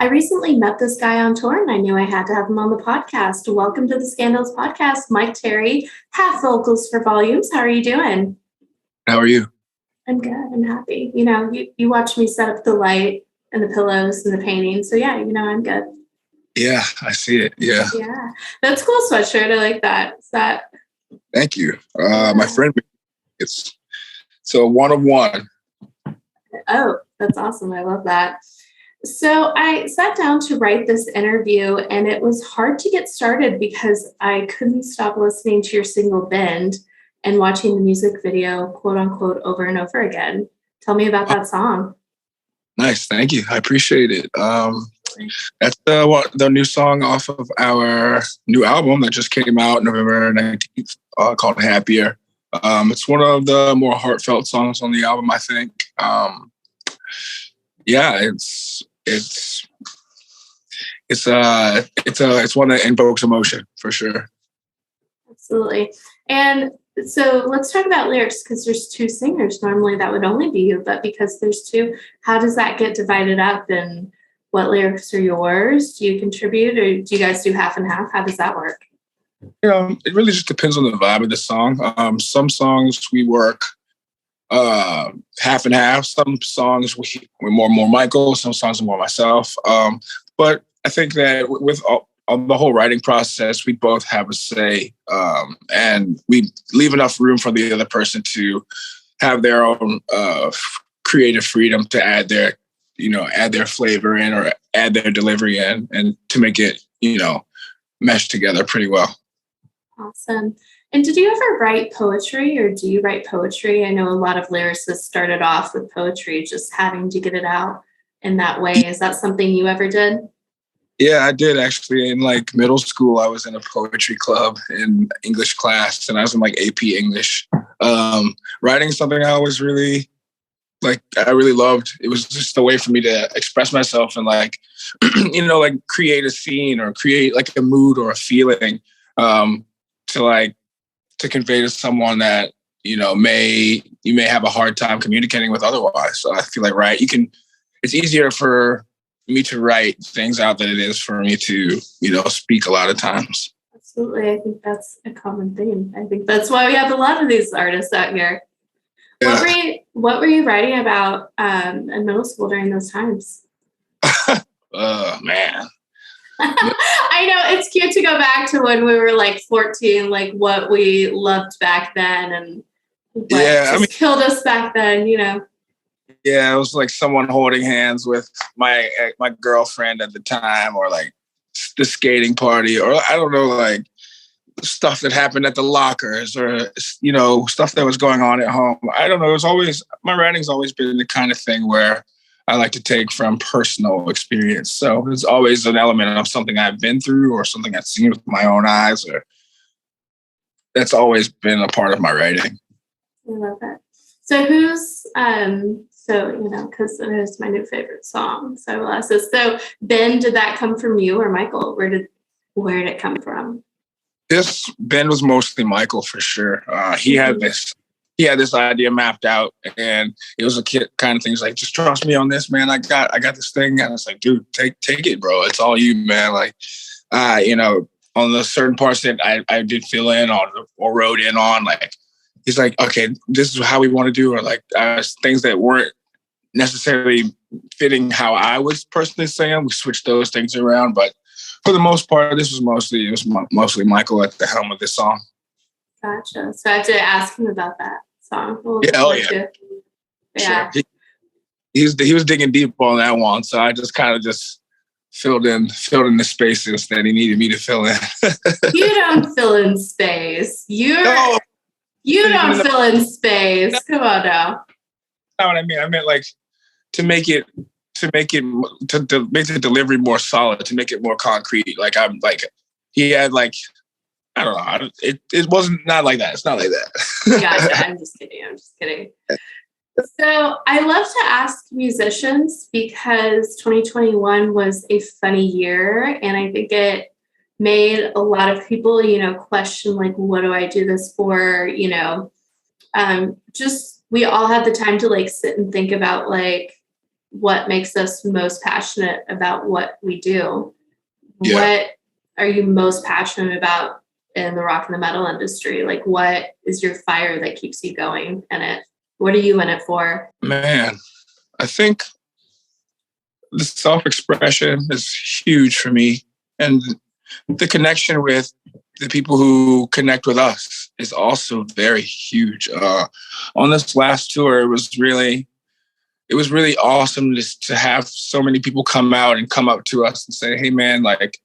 I recently met this guy on tour and I knew I had to have him on the podcast. Welcome to the Scandalous podcast, Myke Terry, half vocals for volumes. How are you doing? How are you? I'm good. I'm happy. You watch me set up the light and the pillows and the painting. So yeah, I'm good. Yeah, I see it. Yeah. Yeah. That's a cool sweatshirt. I like that. Is that? Thank you. My friend, it's a one of one. Oh, that's awesome. I love that. So I sat down to write this interview and it was hard to get started because I couldn't stop listening to your single Bend and watching the music video, quote unquote, over and over again. Tell me about that song. Nice. Thank you. I appreciate it. That's the new song off of our new album that just came out November 19th called Happier. It's one of the more heartfelt songs on the album, I think. It's one that invokes emotion for sure. Absolutely. And so let's talk about lyrics because there's two singers. Normally that would only be you, but because there's two, how does that get divided up? And what lyrics are yours? Do you contribute or do you guys do half and half? How does that work? It really just depends on the vibe of the song. Some songs we work half and half. Some songs we're more Michael. Some songs are more myself. But I think that with the whole writing process, we both have a say, and we leave enough room for the other person to have their own creative freedom to add their flavor in or add their delivery in, and to make it mesh together pretty well. Awesome. And did you ever write poetry, or do you write poetry? I know a lot of lyricists started off with poetry, just having to get it out in that way. Is that something you ever did? Yeah, I did actually. In middle school, I was in a poetry club in English class, and I was in AP English. Writing is something I always really I really loved. It was just a way for me to express myself and create a scene or create a mood or a feeling to convey to someone that you may have a hard time communicating with otherwise. So I feel it's easier for me to write things out than it is for me to speak a lot of times. Absolutely. I think that's a common theme. I think that's why we have a lot of these artists out here. Yeah. What were you writing about in middle school during those times? Oh man. I know it's cute to go back to when we were 14, what we loved back then and what killed us back then, Yeah, it was someone holding hands with my girlfriend at the time, or the skating party, or I don't know, stuff that happened at the lockers, or stuff that was going on at home. I don't know. My writing's always been the kind of thing where I like to take from personal experience. So there's always an element of something I've been through or something I've seen with my own eyes, or that's always been a part of my writing. I love that. So who's because it is my new favorite song. So I will ask this. So Ben, did that come from you or Michael? Where did it come from? Ben was mostly Michael for sure. He had this idea mapped out, and it was a kid kind of thing. He's like, just trust me on this, man. I got this thing. And I was like, dude, take it, bro. It's all you, man. On the certain parts that I did fill in on or wrote in on, he's like, okay, this is how we want to do, or things that weren't necessarily fitting how I was personally saying. We switched those things around, but for the most part, it was mostly Michael at the helm of this song. Gotcha. So I have to ask him about that song. Yeah. Sure. He was digging deep on that one, so I just kind of filled in the spaces that he needed me to fill in. You don't fill in space. You don't fill in space. Come on now. That's not what I mean. I meant to make the delivery more solid, to make it more concrete. He had I don't know. It wasn't not like that. It's not like that. Gotcha. I'm just kidding. So I love to ask musicians because 2021 was a funny year, and I think it made a lot of people, question what do I do this for? Just we all had the time to sit and think about what makes us most passionate about what we do. Yeah. What are you most passionate about in the rock and the metal industry? Like, what is your fire that keeps you going in it? What are you in it for? Man, I think the self-expression is huge for me. And the connection with the people who connect with us is also very huge. On this last tour, it was really awesome just to have so many people come out and come up to us and say, hey man, like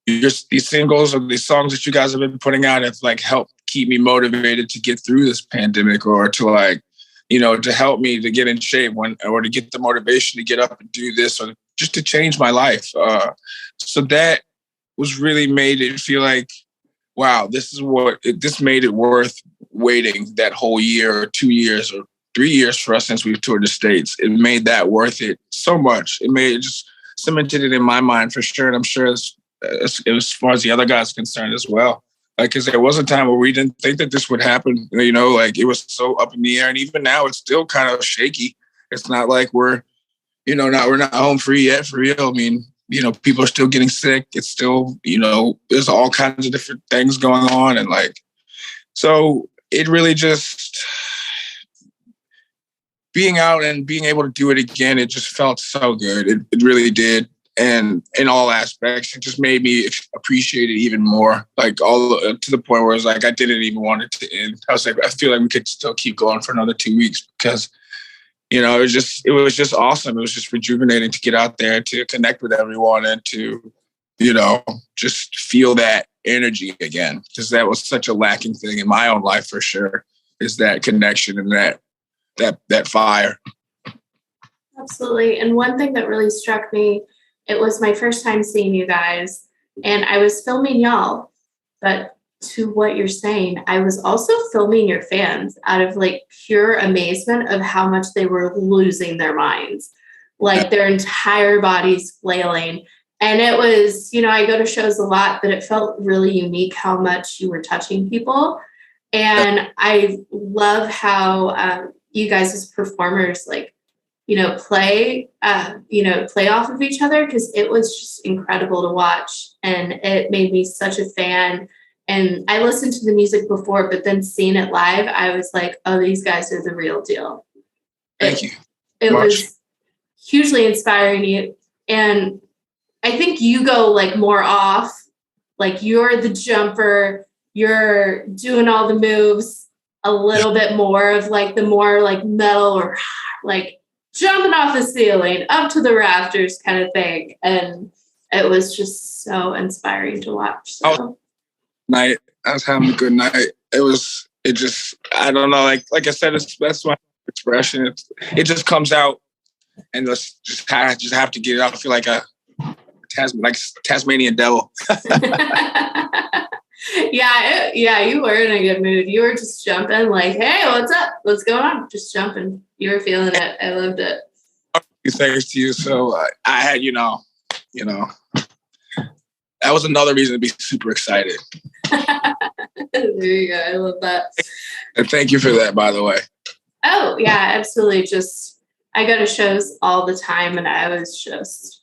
these singles or these songs that you guys have been putting out have like helped keep me motivated to get through this pandemic, or to like, you know, to help me to get in shape or to get the motivation to get up and do this, or just to change my life. So that was really made it feel like, wow, this made it worth waiting that whole year or 2 years or 3 years for us since we've toured the States. It made that worth it so much. It just cemented it in my mind for sure. And I'm sure as far as the other guys are concerned as well. Like, because there was a time where we didn't think that this would happen. You know, like it was so up in the air. And even now it's still kind of shaky. It's not like we're not home free yet, for real. I mean, you know, people are still getting sick. It's still, you know, there's all kinds of different things going on. And like, so it really just, being out and being able to do it again, it just felt so good. It really did. And in all aspects, it just made me appreciate it even more. Like to the point where it was like, I didn't even want it to end. I was like, I feel like we could still keep going for another 2 weeks, because, you know, it was just awesome. It was just rejuvenating to get out there, to connect with everyone, and to, you know, just feel that energy again. Because that was such a lacking thing in my own life for sure, is that connection and that fire. Absolutely. And one thing that really struck me, it was my first time seeing you guys, and I was filming y'all, but to what you're saying, I was also filming your fans out of like pure amazement of how much they were losing their minds, like their entire bodies flailing. And it was, you know, I go to shows a lot, but it felt really unique how much you were touching people. And I love how you guys as performers, like, you know, play off of each other, because it was just incredible to watch. And it made me such a fan. And I listened to the music before, but then seeing it live, I was like, oh, these guys are the real deal. Thank you. It was hugely inspiring. And I think you go like more off, like you're the jumper, you're doing all the moves, a little bit more of like the more like metal or like jumping off the ceiling up to the rafters kind of thing. And it was just so inspiring to watch. So I was having a good night. I don't know, like I said, that's my expression. It just comes out, and just have to get it out. I feel like a Tasmanian devil. Yeah, you were in a good mood. You were just jumping like, hey, what's up? What's going on? Just jumping. You were feeling it. I loved it. Thanks to you. So I had, you know, that was another reason to be super excited. There you go. I love that. And thank you for that, by the way. Oh, yeah, absolutely. Just, I go to shows all the time, and I was just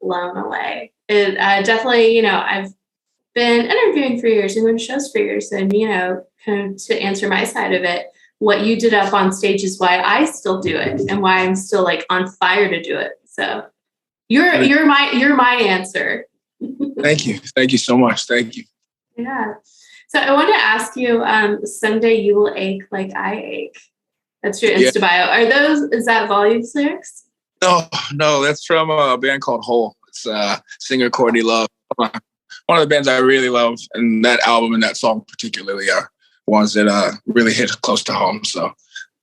blown away. It definitely, you know, I've been interviewing for years and going to shows for years, and, you know, kind of to answer my side of it, what you did up on stage is why I still do it, and why I'm still like on fire to do it. So you're my answer. Thank you so much. Thank you. Yeah. So I want to ask you, someday you will ache like I ache. That's your Insta bio. Is that Volumes lyrics? No, that's from a band called Hole. It's singer Courtney Love. One of the bands I really love, and that album and that song particularly are ones that really hit close to home. So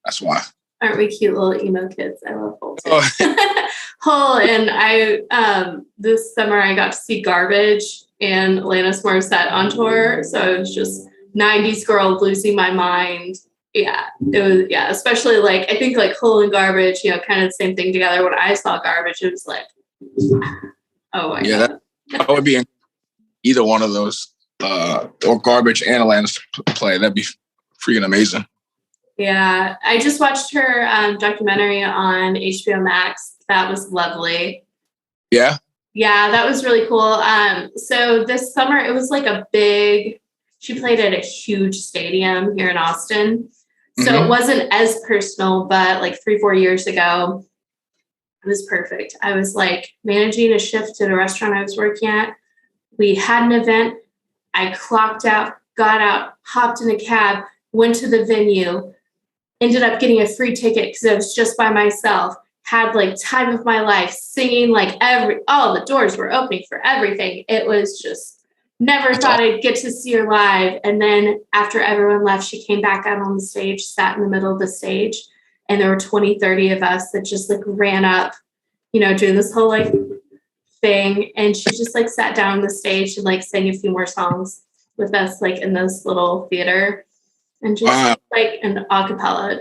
that's why. Aren't we cute little emo kids? I love Hole too. Hole, and I this summer I got to see Garbage and Alanis Morissette on tour. So it was just 90s girl losing my mind. Yeah, it was, yeah, especially like, I think like Hole and Garbage, you know, kind of the same thing together. When I saw Garbage, it was like, oh my God. That would be either one of those, or Garbage and Alanis play. That'd be freaking amazing. Yeah, I just watched her documentary on HBO Max. That was lovely. Yeah. Yeah, that was really cool. So this summer, it was like she played at a huge stadium here in Austin. So it wasn't as personal, but like 3-4 years ago, it was perfect. I was like managing a shift at a restaurant I was working at. We had an event. I clocked out, got out, hopped in a cab, went to the venue, ended up getting a free ticket because I was just by myself, had like time of my life, singing like all the doors were opening for everything. It was just never thought I'd get to see her live. And then after everyone left, she came back out on the stage, sat in the middle of the stage, and there were 20, 30 of us that just like ran up, doing this whole like thing. And she just like sat down on the stage and like sang a few more songs with us, like in this little theater, and just like an acapella.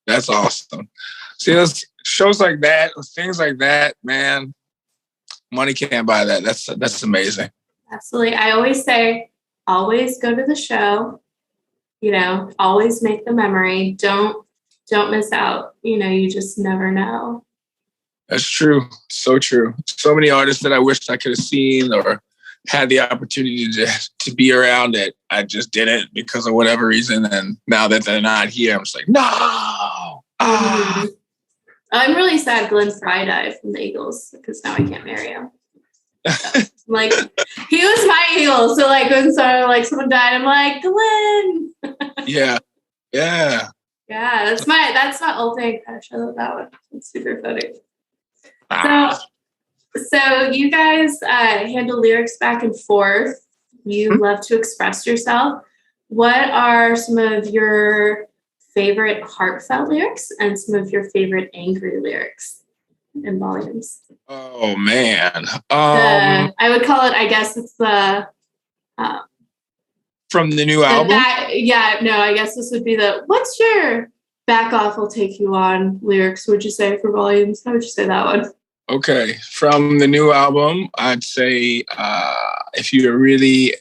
That's awesome. See, those shows like that, things like that, man, money can't buy that. That's amazing. Absolutely. I always say, always go to the show, always make the memory. Don't miss out. You just never know. That's true. So true. So many artists that I wished I could have seen or had the opportunity to be around it. I just didn't because of whatever reason. And now that they're not here, I'm just like, no. Mm-hmm. I'm really sad Glenn Fry died from the Eagles because now I can't marry him. So, like, he was my Eagle. So like when someone died, I'm like, Glenn. Yeah. Yeah. Yeah, that's my old thing. Gosh, I love that one. It's super funny. So you guys handle lyrics back and forth. You love to express yourself. What are some of your favorite heartfelt lyrics and some of your favorite angry lyrics and volumes? Oh man. I would call it, I guess it's the from the new album? I guess this would be what's your back off, I'll take you on lyrics, would you say, for volumes? How would you say that one? Okay. From the new album, I'd say if you're really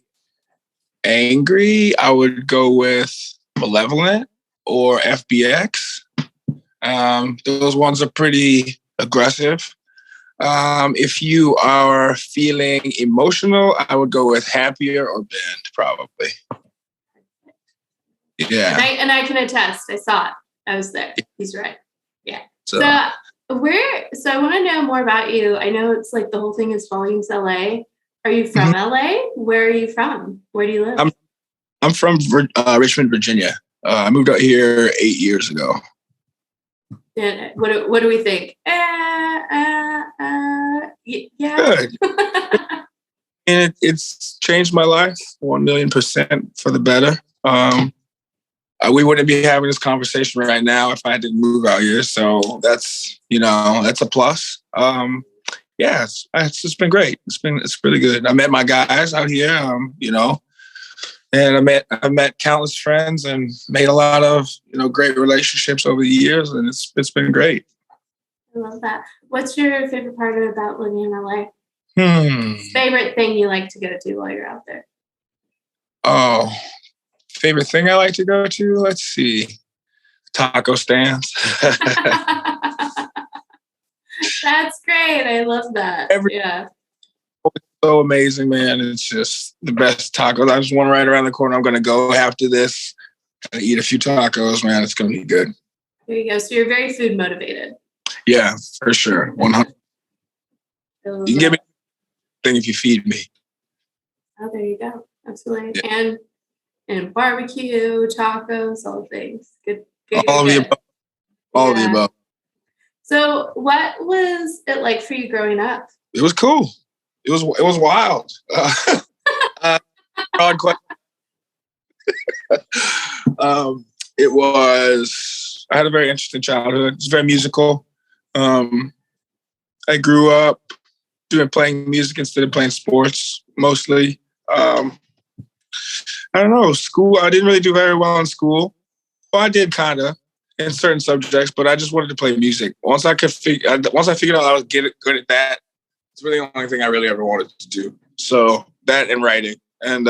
angry, I would go with Malevolent or FBX. Those ones are pretty aggressive. If you are feeling emotional, I would go with Happier or Bend, probably. Yeah. And I can attest. I saw it. I was there. He's right. Yeah. So I want to know more about you. I know it's like the whole thing is Volumes LA. Are you from LA? Where are you from? Where do you live? I'm from Richmond, Virginia. I moved out here 8 years ago. And what do we think? Yeah. Good. And it's changed my life 1,000,000% for the better. We wouldn't be having this conversation right now if I didn't move out here. So that's a plus. It's just been great. It's really good. I met my guys out here, and I met countless friends and made a lot of, great relationships over the years, and it's been great. I love that. What's your favorite part about living in LA? Favorite thing you like to go to while you're out there? Oh, favorite thing I like to go to? Let's see. Taco stands. That's great. I love that. So amazing, man. It's just the best tacos. I just one right around the corner. I'm going to go after this and eat a few tacos, man. It's going to be good. There you go. So you're very food motivated. Yeah, for sure. 100. You can give me anything if you feed me. Oh, there you go. Absolutely. Yeah. And barbecue, tacos, all things. Good. All of the above. All of the above. So what was it like for you growing up? It was cool. It was wild. Broad question. I had a very interesting childhood. It was very musical. I grew up playing music instead of playing sports, mostly. I don't know, school, I didn't really do very well in school. Well, I did kind of in certain subjects, but I just wanted to play music. Once I figured out I was good at that, it's really the only thing I really ever wanted to do. So that and writing. And,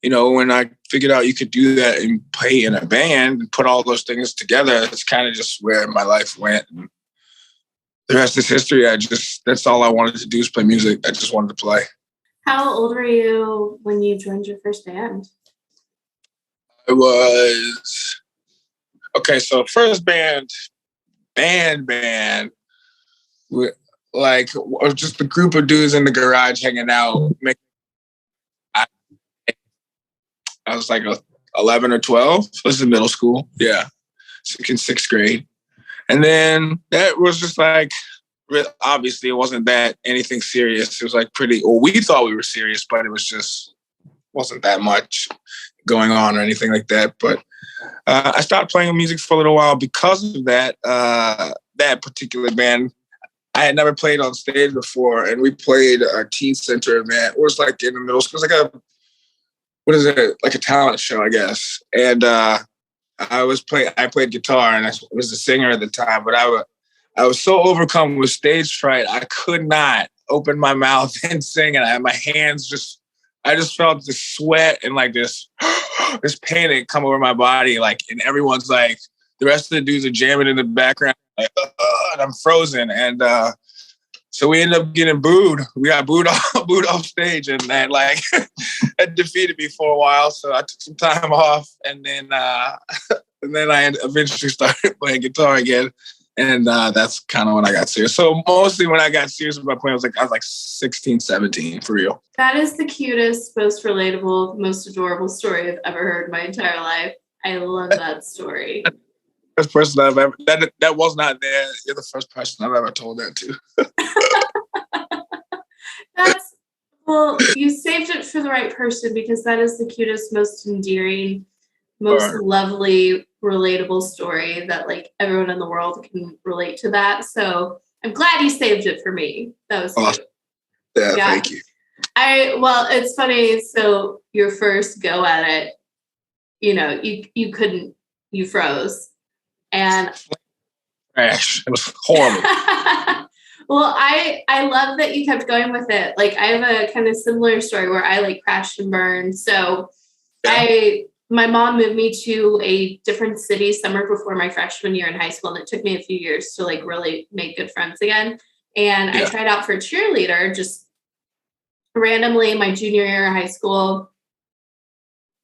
when I figured out you could do that and play in a band and put all those things together, that's kind of just where my life went. And the rest is history. That's all I wanted to do is play music. I just wanted to play. How old were you when you joined your first band? I was, okay, so first band, like just a group of dudes in the garage hanging out. I was like 11 or 12. This is middle school. Yeah. In sixth grade. And then that was just like, obviously it wasn't that anything serious. It was like we thought we were serious, but it was just, wasn't that much going on or anything like that. But I stopped playing music for a little while because of that, that particular band. I had never played on stage before, and we played a teen center event. It was like in the middle school. It was like like a talent show, I guess. And I played guitar, and I was the singer at the time, but I was so overcome with stage fright, I could not open my mouth and sing, and my hands I just felt this sweat and like this panic come over my body, like, and everyone's like, the rest of the dudes are jamming in the background, like, and I'm frozen, and so we ended up getting booed. We got booed off stage, and that like that defeated me for a while. So I took some time off, and then I eventually started playing guitar again, and that's kind of when I got serious. So mostly when I got serious about playing, I was like 16, 17 for real. That is the cutest, most relatable, most adorable story I've ever heard in my entire life. I love that story. First person I've ever that was not there. You're the first person I've ever told that to. Well, you saved it for the right person, because that is the cutest, most endearing, most lovely, relatable story that like everyone in the world can relate to that. So I'm glad you saved it for me. That was cute. Yeah, thank you. Well, it's funny. So your first go at it, you couldn't, you froze. And it was horrible. Well, I love that you kept going with it. Like, I have a kind of similar story where I like crashed and burned. So my mom moved me to a different city summer before my freshman year in high school. And it took me a few years to like really make good friends again. And I tried out for cheerleader just randomly my junior year of high school,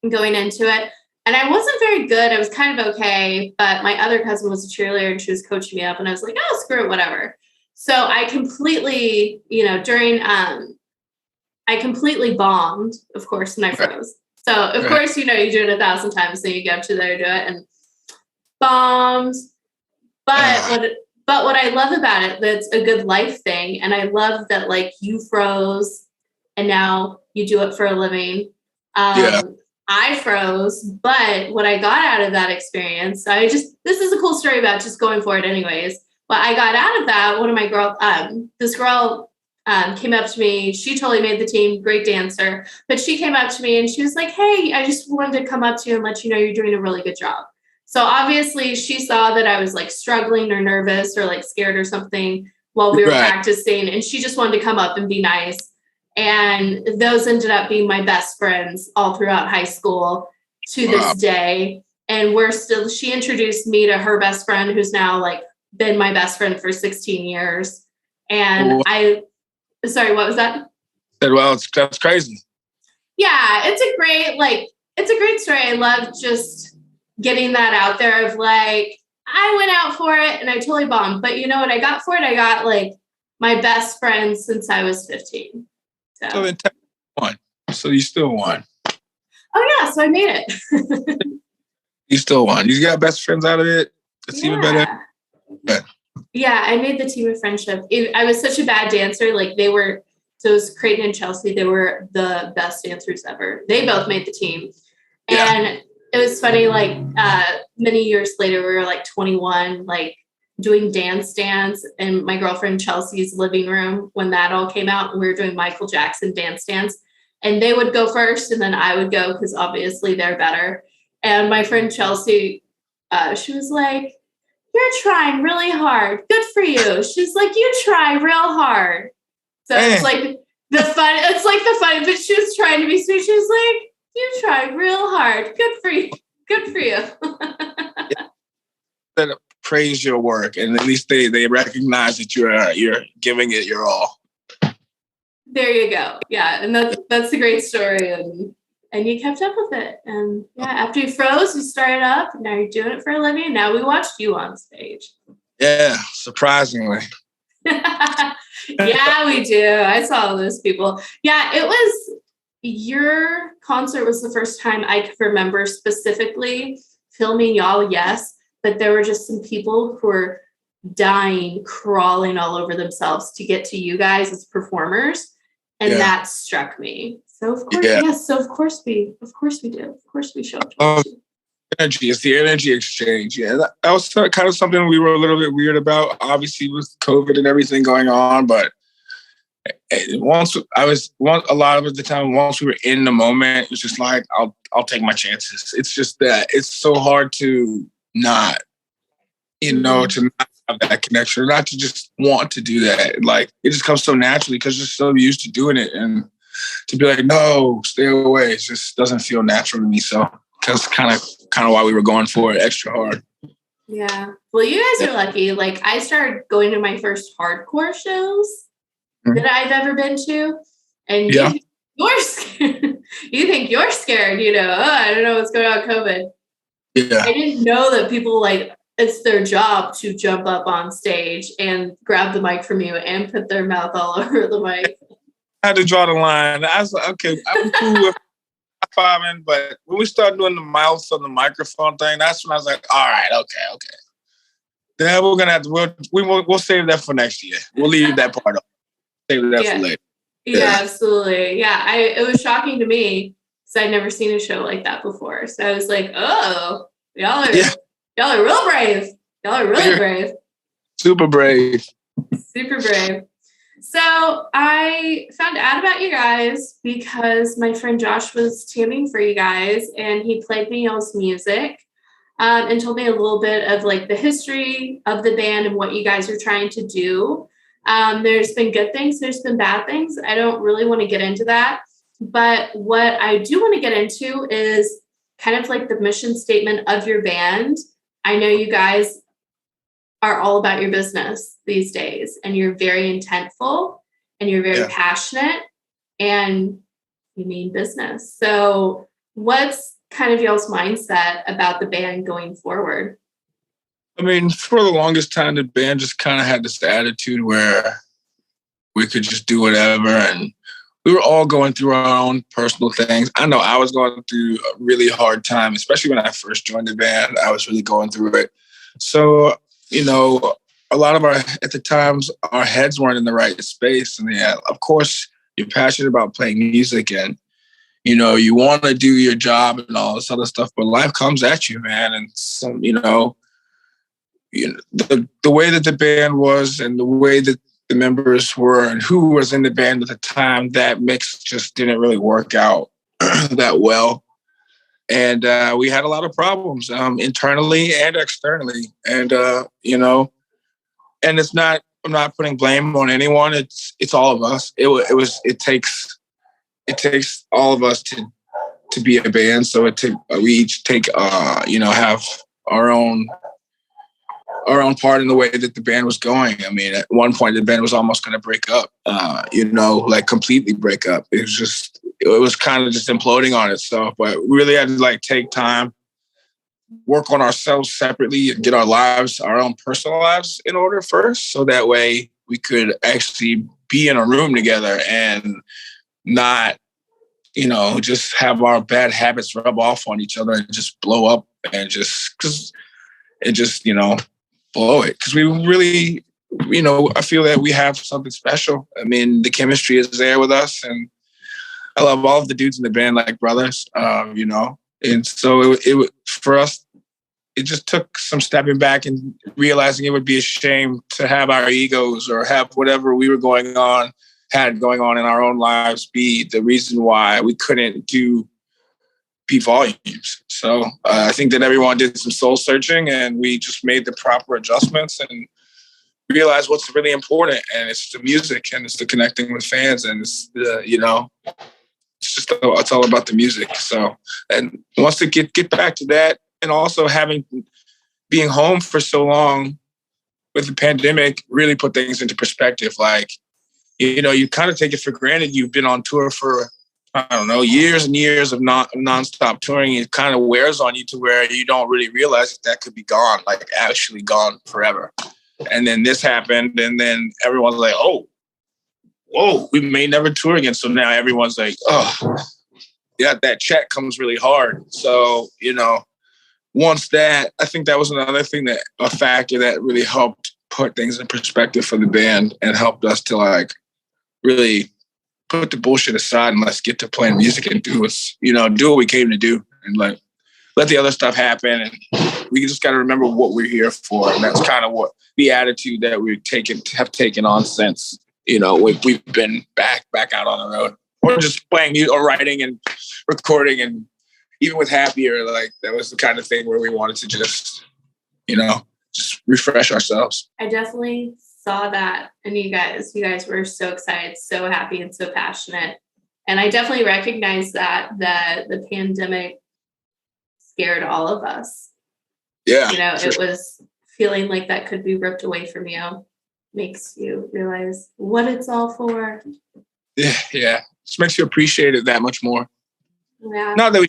going into it. And I wasn't very good. I was kind of okay, but my other cousin was a cheerleader and she was coaching me up, and I was like, oh, screw it, whatever. So I completely, I completely bombed, of course, and I froze. So of course, you do it 1,000 times, then you go up to there, do it, and bombed. But what I love about it, that's a good life thing. And I love that like you froze and now you do it for a living. I froze, but what I got out of that experience, this is a cool story about just going for it anyways. But I got out of that, one of my this girl came up to me. She totally made the team, great dancer. But she came up to me and she was like, hey, I just wanted to come up to you and let you know you're doing a really good job. So obviously she saw that I was like struggling or nervous or like scared or something while we were practicing. And she just wanted to come up and be nice. And those ended up being my best friends all throughout high school to this day. And she introduced me to her best friend, who's now like been my best friend for 16 years. And sorry, what was that? Well, that's crazy. Yeah, it's a great story. I love just getting that out there of like, I went out for it and I totally bombed. But you know what I got for it? I got like my best friends since I was 15. So then won. So you still won. Oh yeah, so I made it. You still won. You got best friends out of it. It's even better. Yeah, I made the team of friendship. I was such a bad dancer. Like so it was Creighton and Chelsea. They were the best dancers ever. They both made the team. Yeah. And it was funny, like many years later, we were like 21, like doing dance in my girlfriend Chelsea's living room when that all came out. And we were doing Michael Jackson dance. And they would go first and then I would go because obviously they're better. And my friend Chelsea, she was like, you're trying really hard. Good for you. She's like, you try real hard. So it's like the fun, but she was trying to be sweet. She was like, You tried real hard. Good for you. Good for you. That praise your work, and at least they recognize that you're giving it your all. There you go. Yeah, and that's a great story, and you kept up with it. And yeah, after you froze, you started up. And now you're doing it for a living. And now we watched you on stage. Yeah, surprisingly. Yeah, we do. I saw those people. Yeah, it was your concert was the first time I could remember specifically filming y'all, yes, but there were just some people who were dying, crawling all over themselves to get to you guys as performers. And that struck me. So of course, yes. So of course we do. Of course we show up to watch you. Energy. It's the energy exchange. Yeah, that was kind of something we were a little bit weird about, obviously with COVID and everything going on. But a lot of the time, once we were in the moment, it was just like, I'll take my chances. It's just that it's so hard to not, to not have that connection, or not to just want to do that. Like, it just comes so naturally because you're so used to doing it, and to be like, no, stay away, it just doesn't feel natural to me. So that's kind of why we were going for it extra hard. Yeah. Well, you guys are lucky. Like, I started going to my first hardcore shows that I've ever been to, and you're scared. You think you're scared, I don't know what's going on with COVID. Yeah. I didn't know that people, like, it's their job to jump up on stage and grab the mic from you and put their mouth all over the mic. I had to draw the line. I was like, okay, I'm cool with five-in, but when we started doing the mouth on the microphone thing, that's when I was like, all right, okay. Then we're gonna have to we'll save that for next year. We'll leave that part up. Save that for later. Yeah, absolutely. Yeah, it was shocking to me because I'd never seen a show like that before. So I was like, oh, y'all are real brave. Y'all are really brave. Super brave. Super brave. So I found out about you guys because my friend Josh was jamming for you guys, and he played me y'all's music and told me a little bit of like the history of the band and what you guys are trying to do. There's been good things, there's been bad things. I don't really want to get into that. But what I do want to get into is kind of like the mission statement of your band. I know you guys are all about your business these days, and you're very intentful and you're very passionate and you mean business. So what's kind of y'all's mindset about the band going forward? I mean, for the longest time, the band just kind of had this attitude where we could just do whatever, and we were all going through our own personal things. I know I was going through a really hard time, especially when I first joined the band. I was really going through it. So, a lot of at the times, our heads weren't in the right space. And of course, you're passionate about playing music, and, you want to do your job and all this other stuff, but life comes at you, man. And some, the way that the band was and the way that the members were and who was in the band at the time, that mix just didn't really work out that well. And we had a lot of problems internally and externally. And, and I'm not putting blame on anyone. It's all of us. It takes all of us to be a band. So we each take, have our own part in the way that the band was going. I mean, at one point the band was almost going to break up, like completely break up. It was kind of just imploding on itself, but we really had to take time, work on ourselves separately, and get our own personal lives in order first. So that way we could actually be in a room together and not, just have our bad habits rub off on each other and just blow up and blow it. Because we really, I feel that we have something special. I mean, the chemistry is there with us, and I love all of the dudes in the band like brothers, and so it for us, it just took some stepping back and realizing it would be a shame to have our egos or have whatever we were going on in our own lives be the reason why we couldn't be volumes. So I think that everyone did some soul searching, and we just made the proper adjustments and realized what's really important. And it's the music, and it's the connecting with fans, and it's the, it's all about the music. So, and wants to get back to that, and also being home for so long with the pandemic really put things into perspective. Like, you kind of take it for granted. You've been on tour for, I don't know, years and years of nonstop touring. It kind of wears on you to where you don't really realize that could be gone, like actually gone forever. And then this happened, and then everyone's like, oh, whoa, we may never tour again. So now everyone's like, oh, yeah, that check comes really hard. So, once that, I think that was another thing, a factor that really helped put things in perspective for the band and helped us to like really put the bullshit aside and let's get to playing music and do what we came to do, and like let the other stuff happen. And we just got to remember what we're here for. And that's kind of what the attitude that have taken on since, we've been back out on the road, or just playing or writing and recording. And even with Happier, like that was the kind of thing where we wanted to just refresh ourselves. I definitely saw that. And you guys were so excited, so happy, and so passionate. And I definitely recognize that the pandemic scared all of us. Yeah. It was feeling like that could be ripped away from you. Makes you realize what it's all for. Yeah. Just makes you appreciate it that much more. Yeah. Not that we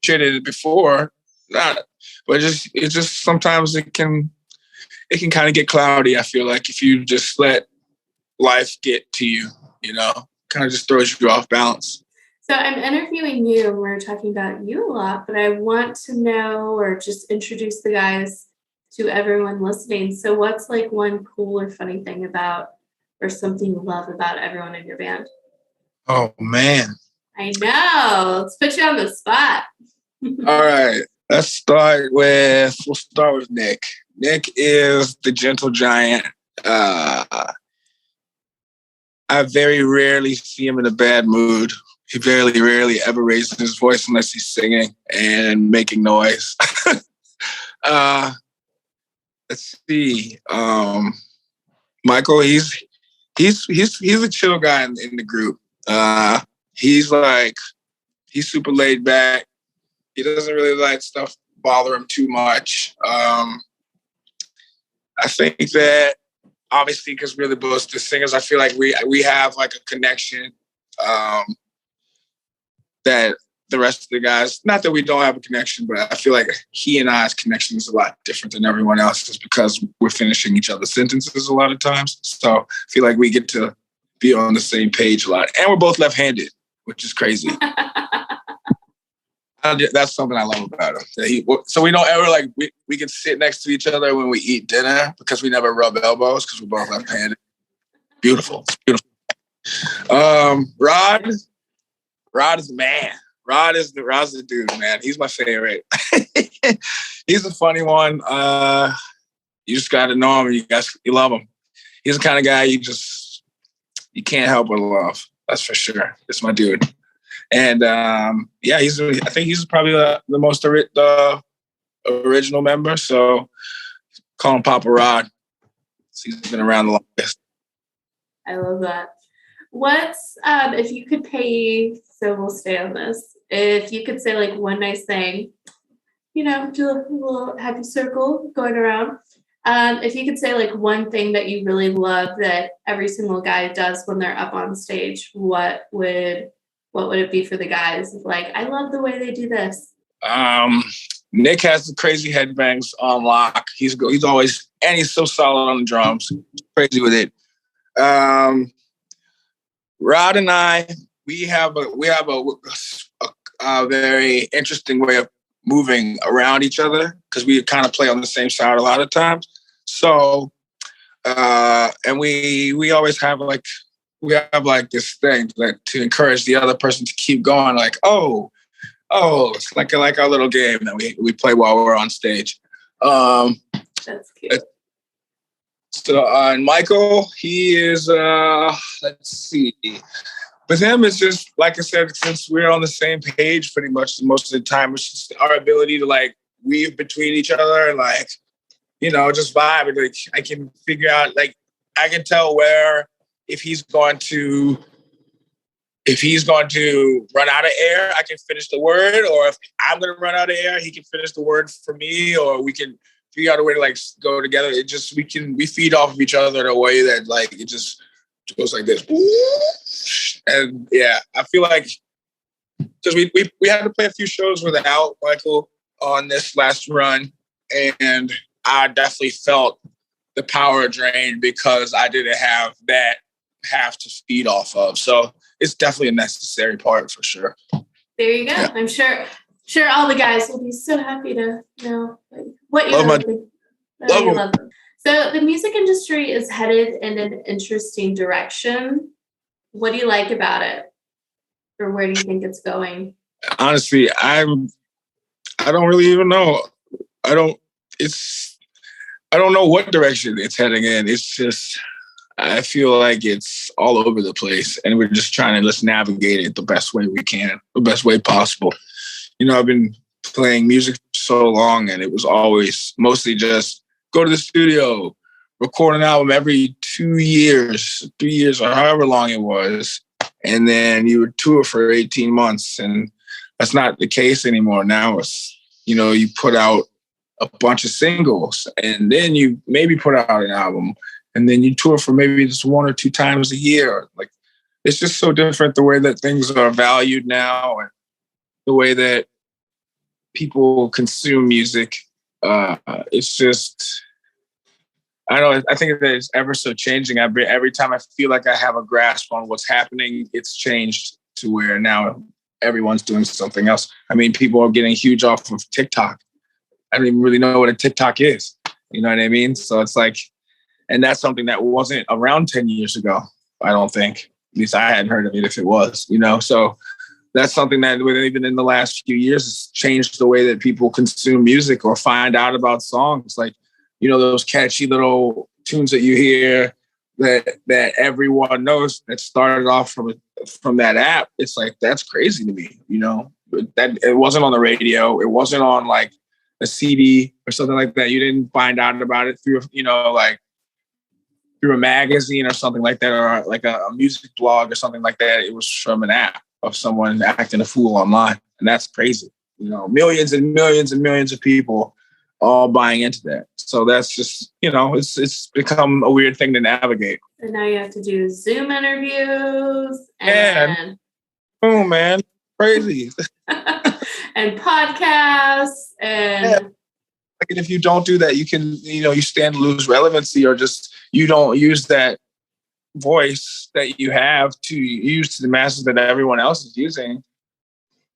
appreciated it before, but it's just sometimes it can kind of get cloudy. I feel like if you just let life get to you, kind of just throws you off balance. So I'm interviewing you, and we're talking about you a lot, but I want to know, or just introduce the guys to everyone listening. So what's like one cool or funny thing about, or something you love about everyone in your band? Oh, man. I know. Let's put you on the spot. All right. We'll start with Nick. Nick is the gentle giant. I very rarely see him in a bad mood. He very rarely ever raises his voice unless he's singing and making noise. Let's see. Michael, he's a chill guy in the group. He's super laid back. He doesn't really let stuff bother him too much. I think that obviously because we're both the singers, I feel like we have like a connection that the rest of the guys, not that we don't have a connection, but I feel like he and I's connection is a lot different than everyone else's because we're finishing each other's sentences a lot of times. So I feel like we get to be on the same page a lot. And we're both left-handed, which is crazy. That's something I love about him. So we don't ever we can sit next to each other when we eat dinner because we never rub elbows because we're both left-handed. Beautiful. Rod is the man. Rod's the dude, man. He's my favorite. He's a funny one. You just got to know him. You love him. He's the kind of guy you can't help but love. That's for sure. It's my dude. And I think he's probably the most original member. So call him Papa Rod. He's been around the longest. I love that. What's if you could pay? So we'll stay on this. If you could say like one nice thing, do a little happy circle going around. If you could say like one thing that you really love that every single guy does when they're up on stage, what would it be for the guys? Like, I love the way they do this. Nick has the crazy headbangs on lock. He's always, and he's so solid on the drums. Crazy with it. Rod and I, we have a very interesting way of moving around each other because we kind of play on the same side a lot of times. So, and we always have this thing to encourage the other person to keep going. Like, it's like our little game that we play while we're on stage. That's cute. So, and Michael, he is, let's see. With him, it's just, like I said, since we're on the same page pretty much most of the time, it's just our ability to weave between each other and just vibe. And, I can figure out, I can tell where, if he's going to if he's going to run out of air, I can finish the word, or if I'm going to run out of air, he can finish the word for me, or we can figure out a way to like go together. It just, we feed off of each other in a way that like, it just goes like this. And yeah, I feel like, because we had to play a few shows without Michael on this last run, and I definitely felt the power drain because I didn't have that half to feed off of. So it's definitely a necessary part for sure. There you go. Yeah. I'm sure all the guys will be so happy to know what you love think. Love them. So the music industry is headed in an interesting direction. What do you like about it? Or where do you think it's going? Honestly, I don't really even know. I don't know what direction it's heading in. It's just, I feel like it's all over the place, and we're just trying to just navigate it the best way we can, the best way possible. You know, I've been playing music for so long, and it was always mostly just go to the studio, record an album every 2 years, 3 years, or however long it was, and then you would tour for 18 months, and that's not the case anymore. Now it's, you know, you put out a bunch of singles, and then you maybe put out an album, and then you tour for maybe just 1 or 2 times a year. Like, it's just so different the way that things are valued now, and the way that people consume music. It's just, I don't know, I think that it's ever so changing. Every time I feel like I have a grasp on what's happening, it's changed to where now everyone's doing something else. I mean, people are getting huge off of TikTok. I don't even really know what a TikTok is. You know what I mean? So it's like, and that's something that wasn't around 10 years ago, I don't think. At least I hadn't heard of it if it was, you know? So that's something that even in the last few years has changed the way that people consume music or find out about songs. Like, you know, those catchy little tunes that you hear that everyone knows that started off from that app. It's like, that's crazy to me, you know? That it wasn't on the radio. It wasn't on like a CD or something like that. You didn't find out about it through, you know, like through a magazine or something like that, or like a music blog or something like that. It was from an app of someone acting a fool online. And that's crazy. You know, millions and millions and millions of people all buying into that. So that's just, you know, it's become a weird thing to navigate. And now you have to do Zoom interviews and oh man, crazy. and podcasts and like, if you don't do that, you can, you know, you stand to lose relevancy, or just you don't use that voice that you have to use to the masses that everyone else is using,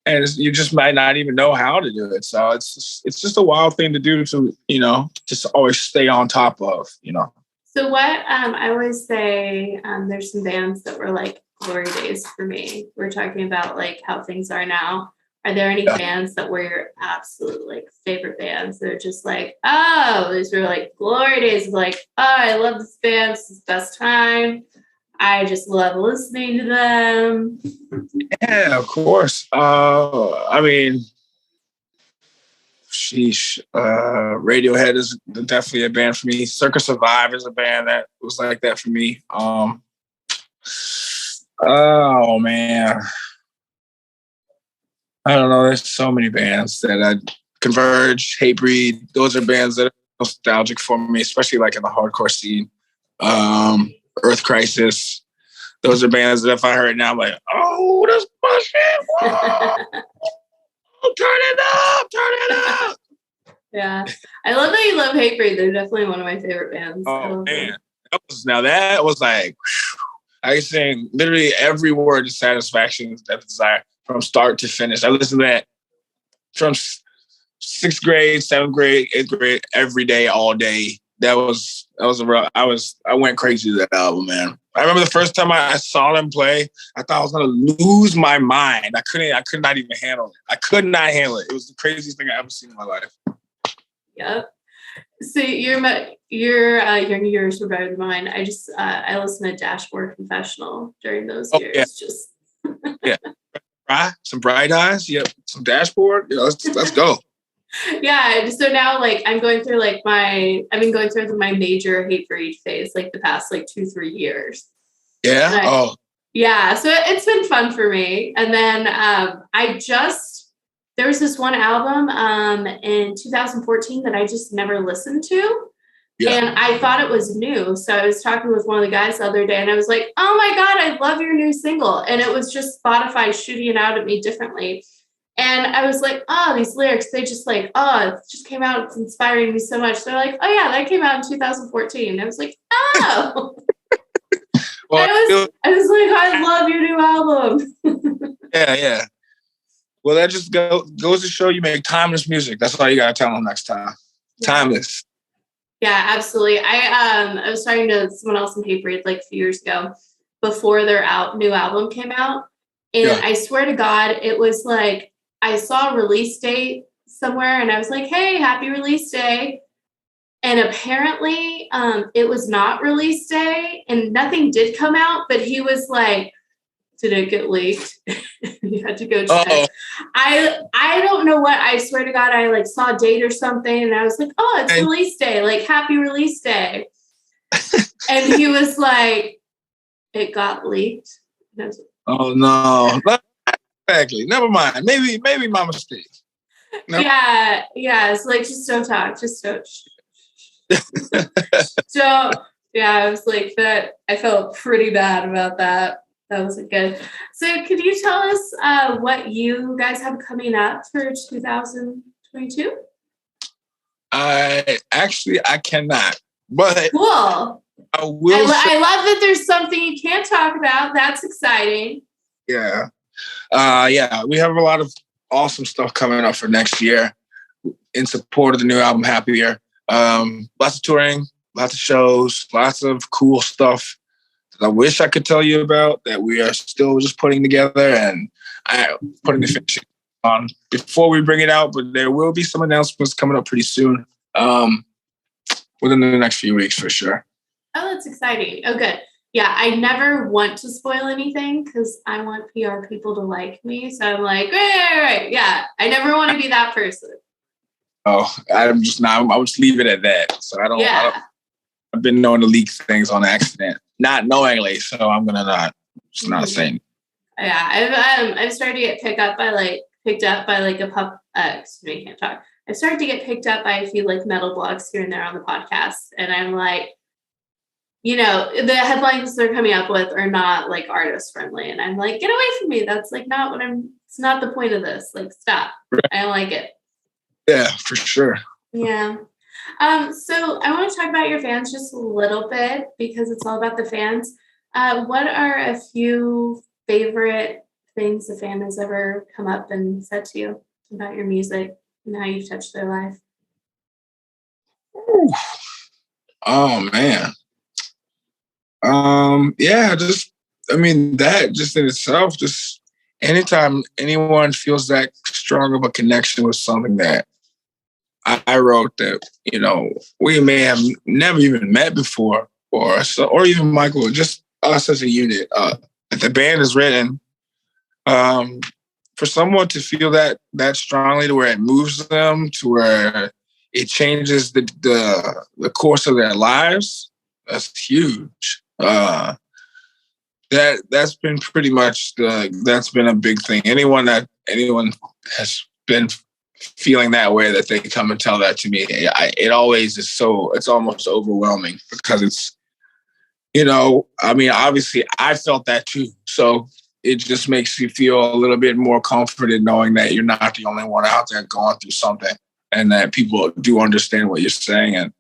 and you just might not even know how to do it. So it's just a wild thing to do, to, you know, just always stay on top of, you know. So what I always say, there's some bands that were like glory days for me. We're talking about like how things are now. Are there any bands that were your absolute like favorite bands that are just like, oh, these were like glory days of like, oh, I love this band, this is the best time, I just love listening to them? Yeah, of course. I mean, sheesh. Radiohead is definitely a band for me. Circa Survive is a band that was like that for me. Oh man, I don't know. There's so many bands that I Converge, Hatebreed. Those are bands that are nostalgic for me, especially like in the hardcore scene. Earth Crisis. Those are bands that if I heard now, I'm like, oh, that's my shit. Whoa. Oh, turn it up. Yeah. I love that you love Hatebreed. They're definitely one of my favorite bands. Oh, man. That was like, I sing literally every word to Satisfaction, Death Desire, from start to finish. I listened to that from 6th grade, 7th grade, 8th grade, every day, all day. That was a rough. I went crazy to that album, man. I remember the first time I saw them play, I thought I was gonna lose my mind. I could not even handle it. I could not handle it. It was the craziest thing I ever seen in my life. Yep. So your young years were better than mine. I listened to Dashboard Confessional during those years. Yeah. Just yeah. Some Bright Eyes. Yep. Some Dashboard. Yeah, let's go. Yeah. So now like I've been going through my major Hatebreed phase like the past like 2-3 years. Yeah. Yeah, so it's been fun for me. And then there was this one album in 2014 that I just never listened to. Yeah. And I thought it was new. So I was talking with one of the guys the other day and I was like, oh my God, I love your new single. And it was just Spotify shooting it out at me differently. And I was like, oh, these lyrics, they just like, oh, it just came out. It's inspiring me so much. They're like, oh yeah, that came out in 2014. And I was like, oh. Well, I was like, I love your new album. Yeah. Well, that just goes to show you make timeless music. That's all you gotta tell them next time. Yeah. Timeless. Yeah, absolutely. I was talking to someone else in Paper like a few years ago before their new album came out. And I swear to God, it was like I saw a release date somewhere and I was like, hey, happy release day. And apparently it was not release day and nothing did come out, but he was like, did it get leaked? You had to go check. Uh-oh. I don't know what, I swear to God, I like saw a date or something and I was like, oh, it's release day, like happy release day. And he was like, it got leaked. And I was like, oh no. Exactly. Never mind. Maybe my mistake. No. Yeah. It's like, just don't talk. Just don't. So yeah, I was like that. I felt pretty bad about that. That wasn't good. So could you tell us what you guys have coming up for 2022? I cannot, but cool. I will. I love that there's something you can't talk about. That's exciting. Yeah. We have a lot of awesome stuff coming up for next year in support of the new album, Happier. Lots of touring, lots of shows, lots of cool stuff that I wish I could tell you about that we are still just putting together and putting the finishing on before we bring it out. But there will be some announcements coming up pretty soon, within the next few weeks for sure. Oh, that's exciting. Oh, good. Yeah, I never want to spoil anything because I want PR people to like me. So I'm like, right. Yeah, I never want to be that person. Oh, I'm just not. I'll just leave it at that. So I don't. I've been known to leak things on accident, not knowingly. So I'm gonna not. Just not saying. Yeah, I've started to get picked up by like a pup. Excuse me, I can't talk. I've started to get picked up by a few like metal blogs here and there on the podcast, and I'm like, you know, the headlines they're coming up with are not like artist friendly, and I'm like, get away from me. That's like not what I'm. It's not the point of this. Like, stop. Right. I don't like it. Yeah, for sure. Yeah. So I want to talk about your fans just a little bit because it's all about the fans. What are a few favorite things the fan has ever come up and said to you about your music and how you've touched their life? Ooh. Oh man. That just in itself, just anytime anyone feels that strong of a connection with something that I wrote that, you know, we may have never even met before, or even Michael, just us as a unit. The band is written for someone to feel that strongly to where it moves them, to where it changes the course of their lives. That's huge. That's been pretty much that's been a big thing. Anyone has been feeling that way, that they come and tell that to me, it always is it's almost overwhelming because it's, you know, I mean, obviously I felt that too. So it just makes you feel a little bit more comforted knowing that you're not the only one out there going through something and that people do understand what you're saying and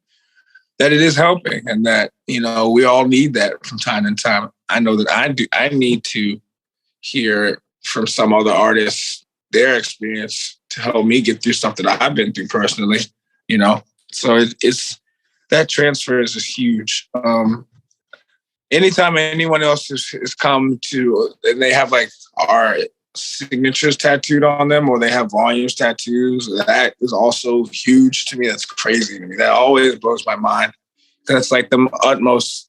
that it is helping and that, you know, we all need that from time to time. I know that I do. I need to hear from some other artists their experience to help me get through something I've been through personally, you know? So it's that transfer is huge. Anytime anyone else has come to, and they have like our signatures tattooed on them or they have volumes tattoos, that is also huge to me. That's crazy to me. That always blows my mind. That's like the utmost.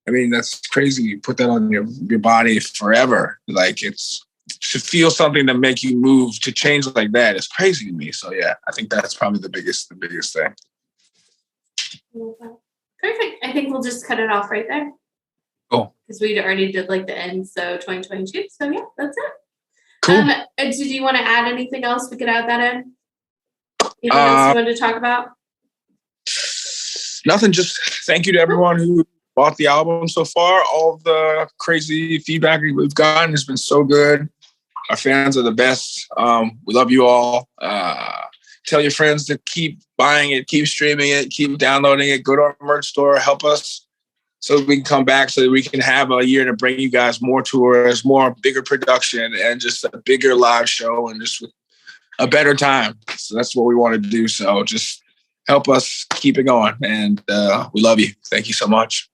I mean, that's crazy. You put that on your body forever. Like it's, to feel something to make you move, to change like that is crazy to me. So yeah, I think that's probably the biggest thing. Perfect. I think we'll just cut it off right there. Cool. because we already did like the end, so 2022. So yeah, that's it. Cool. Did you want to add anything else? We could add that in. Anything else you wanted to talk about? Nothing. Just thank you to everyone who bought the album so far. All of the crazy feedback we've gotten has been so good. Our fans are the best. We love you all. Tell your friends to keep buying it, keep streaming it, keep downloading it. Go to our merch store. Help us so we can come back, so that we can have a year to bring you guys more tours, more bigger production, and just a bigger live show, and just a better time. So that's what we want to do. So just help us keep it going. And we love you. Thank you so much.